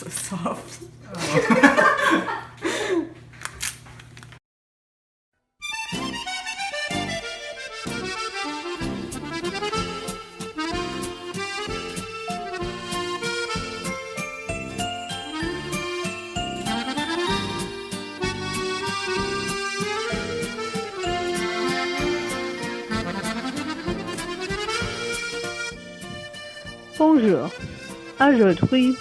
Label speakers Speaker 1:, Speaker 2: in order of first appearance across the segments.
Speaker 1: so soft.
Speaker 2: Bonjour. Aujourd'hui,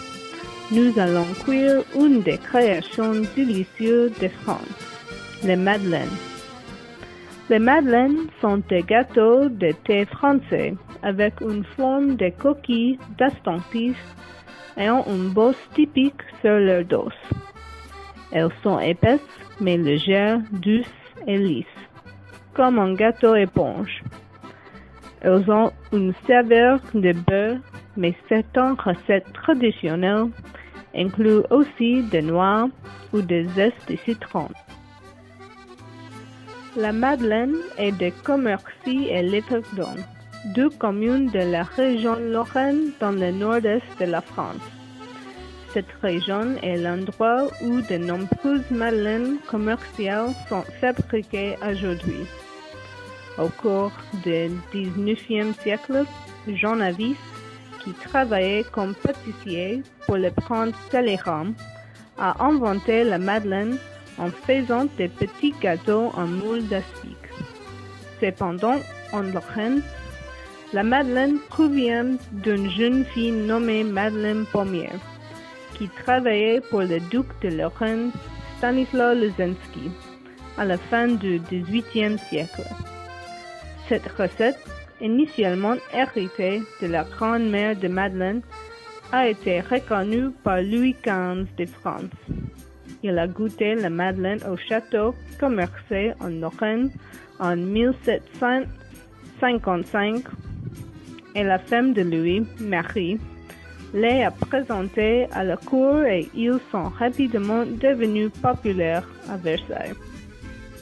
Speaker 2: nous allons cuire une des créations délicieuses de France, les madeleines. Les madeleines sont des gâteaux de thé français avec une forme de coquille d'estampis ayant une bosse typique sur leur dos. Elles sont épaisses mais légères, douces et lisses, comme un gâteau éponge. Elles ont une saveur de beurre, mais certaines recettes traditionnelles incluent aussi des noix ou des zestes de citron. La Madeleine est de Commercy et Liverdun, deux communes de la région Lorraine dans le nord-est de la France. Cette région est l'endroit où de nombreuses madeleines commerciales sont fabriquées aujourd'hui. Au cours du XIXe siècle, Jean Avis, qui travaillait comme pâtissier pour le prince Talleyrand, a inventé la madeleine en faisant des petits gâteaux en moule d'aspic. Cependant, en Lorraine, la madeleine provient d'une jeune fille nommée Madeleine Pommier, qui travaillait pour le duc de Lorraine, Stanislas Leczinski, à la fin du XVIIIe siècle. Cette recette, initialement héritée de la grand-mère de Madeleine, a été reconnue par Louis XV de France. Il a goûté la madeleine au château Commercy en Lorraine en 1755 et la femme de Louis, Marie, les a présentés à la cour et ils sont rapidement devenus populaires à Versailles.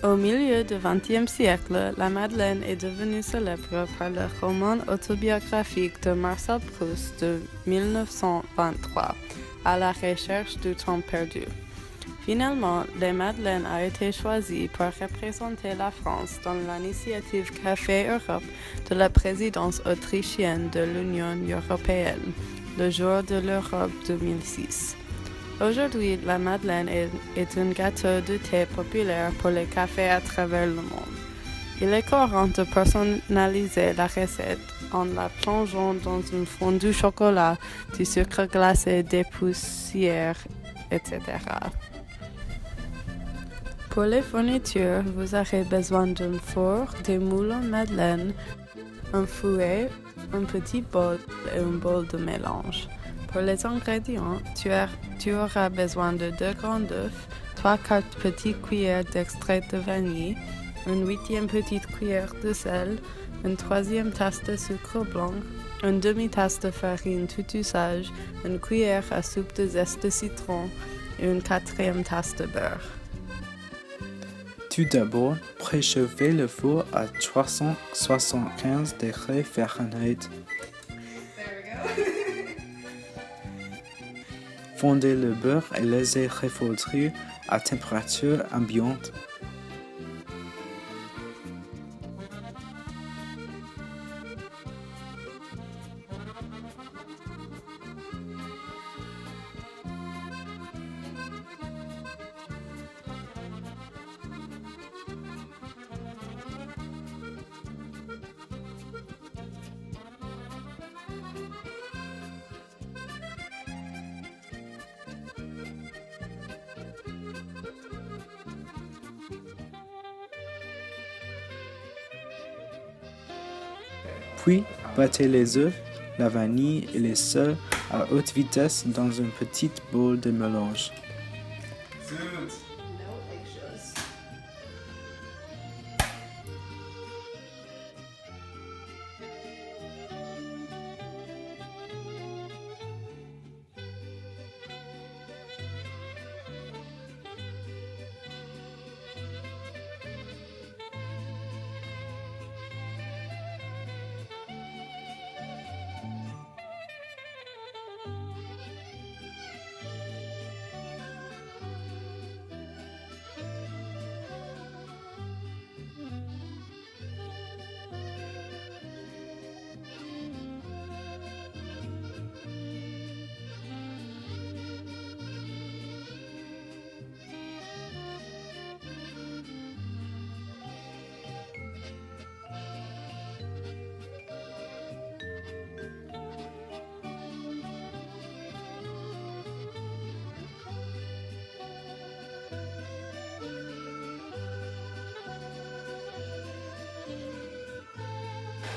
Speaker 1: Au milieu du XXe siècle, la Madeleine est devenue célèbre par le roman autobiographique de Marcel Proust de 1923, À la recherche du temps perdu. Finalement, les Madeleines a été choisi pour représenter la France dans l'initiative Café Europe de la présidence autrichienne de l'Union européenne, le jour de l'Europe 2006. Aujourd'hui, la Madeleine est un gâteau de thé populaire pour les cafés à travers le monde. Il est courant de personnaliser la recette en la plongeant dans un fondu chocolat, du sucre glacé, des poussières, etc. Pour les fournitures, vous aurez besoin d'un four, des moules en madeleine, un fouet, un petit bol et un bol de mélange. Pour les ingrédients, tu auras besoin de 2 grands œufs, 3/4 petites cuillères d'extrait de vanille, une 8e petite cuillère de sel, une 3e tasse de sucre blanc, une demi-tasse de farine tout usage, une cuillère à soupe de zeste de citron et une 4e tasse de beurre.
Speaker 3: Tout d'abord, préchauffez le four à 375 degrés Fahrenheit. Fondez le beurre et laissez refroidir à température ambiante. Puis, battez les œufs, la vanille et les sels à haute vitesse dans une petite boule de mélange.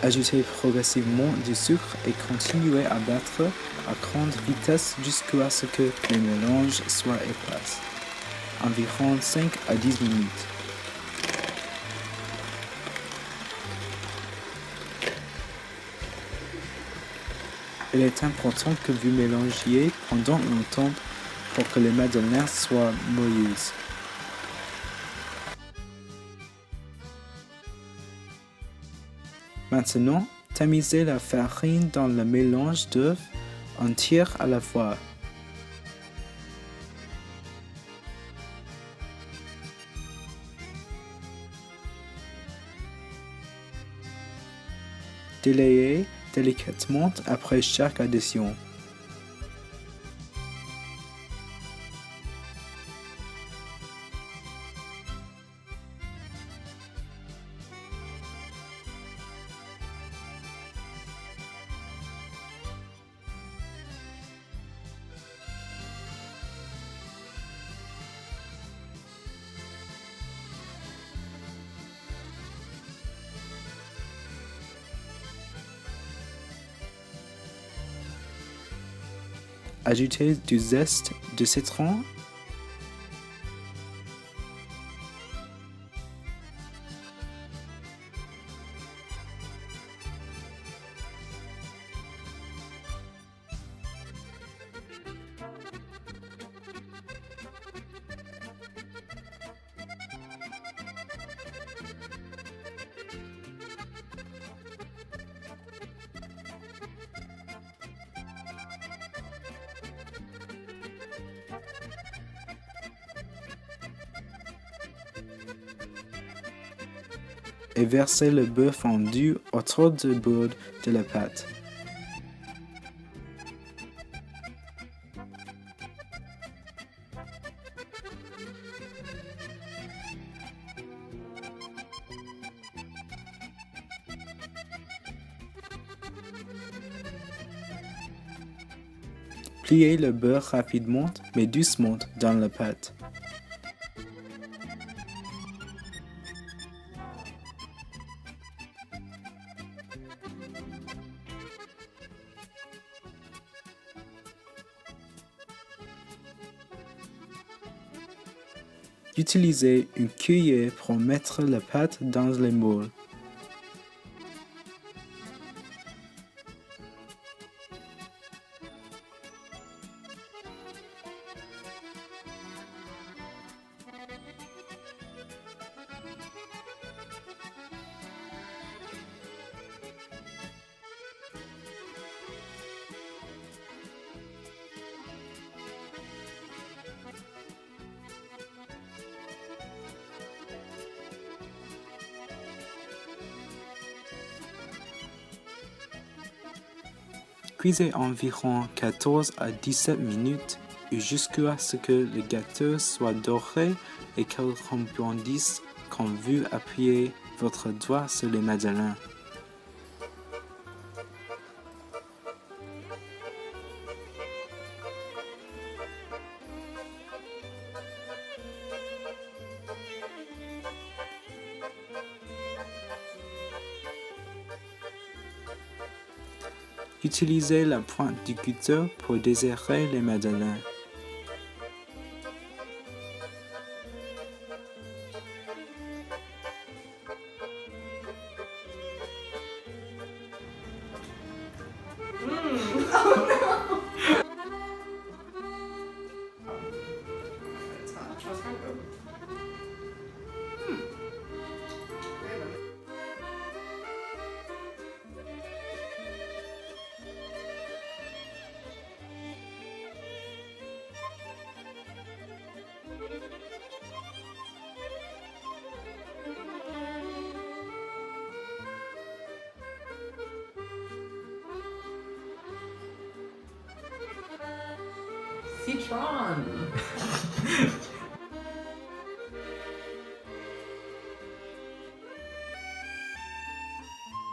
Speaker 3: Ajoutez progressivement du sucre et continuez à battre à grande vitesse jusqu'à ce que le mélange soit épais. Environ 5 à 10 minutes. Il est important que vous mélangiez pendant longtemps pour que les madeleines soient moelleuses. Maintenant, tamisez la farine dans le mélange d'œufs un tiers à la fois. Délayez délicatement après chaque addition. Ajoutez du zeste de citron, et versez le beurre fondu autour du bord de la pâte. Pliez le beurre rapidement mais doucement dans la pâte. Utilisez une cuillère pour mettre la pâte dans les moules. Cuisez environ 14 à 17 minutes jusqu'à ce que le gâteau soit doré et qu'il rebondisse quand vous appuyez votre doigt sur les madeleines. Utilisez la pointe du couteau pour desserrer les madeleines.
Speaker 1: Citron!